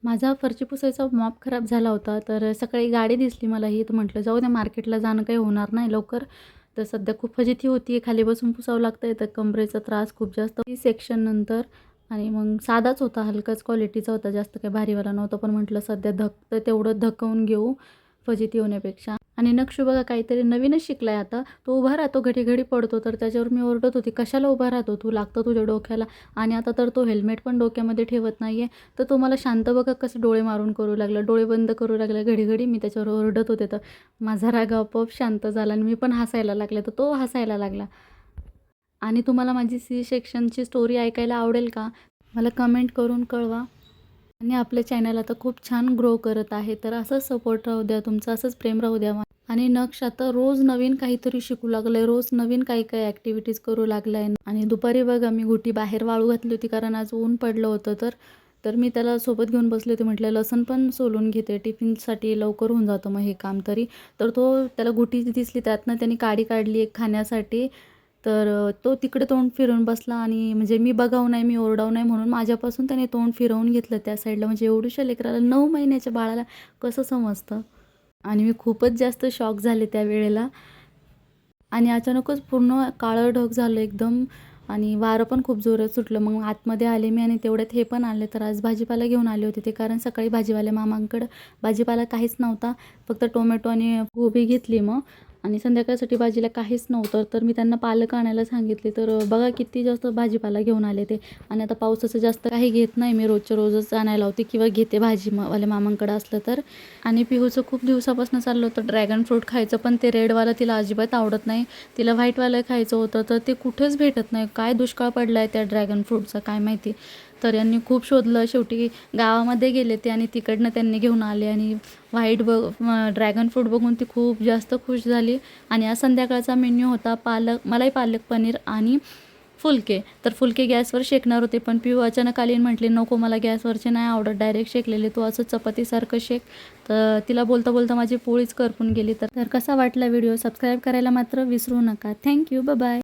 माझा फरची पुसायचा मॉप खराब झाला होता, तर सकाळी गाडी दिसली मला ही, तर म्हटलं जाऊ द्या मार्केटला जाणं काही होणार नाही लवकर. तर सध्या खूप फजिती होती आहे, खाली बसून पुसावं लागतंय, तर कमरेचा त्रास खूप जास्त सेक्शन नंतर. आणि मग साधाच होता, हलकाच क्वालिटीचा होता, जास्त काही भारीवाला नव्हता. पण म्हटलं सध्या तर तेवढं धकवून घेऊ फजिती होण्यापेक्षा. आणि नक्षू बघा काहीतरी नवीनच शिकलाय आता. तो उभा राहतो, घडी-घडी पडतो, तर त्याच्यावर मी ओरडत होती, "कशाला उभा राहतो तू? लागतं तुझ्या डोक्याला." आणि आता तर तो हेल्मेट पण डोक्यामध्ये ठेवत नाही तर तो मला शांत बघा कसं डोळे मारून करू लागला, डोळे बंद करू लागला घडी-घडी. मी त्याच्यावर ओरडत होते, तर माझा राग आपोआप शांत झाला आणि मी पण हसायला लागले, तर तो हसायला लागला. आणि तुम्हाला माझी सी सेक्शनची स्टोरी ऐकायला आवडेल का? मला कमेंट करून कळवा. आणि आपलं चॅनल आता खूप छान ग्रो करत आहे, तर असंच सपोर्ट राहू द्या, तुमचं असंच प्रेम राहू द्या. आणि नक्ष आता रोज नवीन काहीतरी शिकू लागलं रोज नवीन काही काही ॲक्टिव्हिटीज करू लागला आहे. आणि दुपारी बघा मी गुटी बाहेर वाळू घातली होती, कारण आज ऊन पडलं होतं, तर तर मी त्याला सोबत घेऊन बसले होते. म्हटलं लसूण पण सोलून घेते, टिफिनसाठी लवकर होऊन जातं मग हे काम तरी. तर त्याला गुटी दिसली, त्यातनं त्याने काडी काढली एक खाण्यासाठी. तर तो तिकडे तोंड फिरवून बसला आणि म्हणजे मी बघावं नाही, मी ओरडावं नाही म्हणून माझ्यापासून त्याने तोंड फिरवून घेतलं त्या साईडला. म्हणजे एवढ्याशा लेकराला 9 महिन्याच्या बाळाला कसं समजतं? आणि मी खूपच जास्त शॉक झाले त्यावेळेला. आणि अचानकच पूर्ण काळं ढग झालं एकदम. आणि वारं पण खूप जोरात सुटलं. मग आतमध्ये आले मी आणि तेवढ्यात हे पण आले. तर आज भाजीपाला घेऊन आले होते ते, कारण सकाळी भाजीवाल्या मामांकडं भाजीपाला काहीच नव्हता. फक्त टोमॅटो आणि कोबी घेतली मग. आणि संध्याकाळसाठी भाजीला काहीच नव्हतं, तर मी त्यांना पालक आणायला सांगितले. तर बघा किती जास्त भाजीपाला घेऊन आले ते. आणि आता पावसाचं जास्त काही घेत नाही मी, रोजच्या रोजच आणायला होते किंवा घेते वाल्या मामांकडं असलं तर. आणि पिहूचं खूप दिवसापासून चाललं होतं ड्रॅगन फ्रूट खायचं, पण ते रेडवालं तिला अजिबात आवडत नाही. तिला व्हाईटवालं खायचं होतं, तर ते कुठेच भेटत नाही. काय दुष्काळ पडला आहे त्या ड्रॅगन फ्रूटचा काय माहिती. तर यांनी खूप शोधलं, शेवटी गावामध्ये गेले ते आणि तिकडनं त्यांनी घेऊन आले. आणि ड्रॅगन फ्रूट बघून ती खूप जास्त खुश झाली. आणि आज संध्याकाळचा मेन्यू होता मलाई पालक पनीर आणि फुलके. तर फुलके गॅसवर शेकणार होते, पण पिऊ अचानक आली आणि म्हटली, "नको, मला गॅसवरचे नाही आवडत, डायरेक्ट शेकलेले. तू असं चपातीसारखं शेक." तर तिला बोलता बोलता माझी पोळीच करपून गेली. तर कसा वाटला व्हिडिओ? सबस्क्राईब करायला मात्र विसरू नका. थँक्यू. बाय.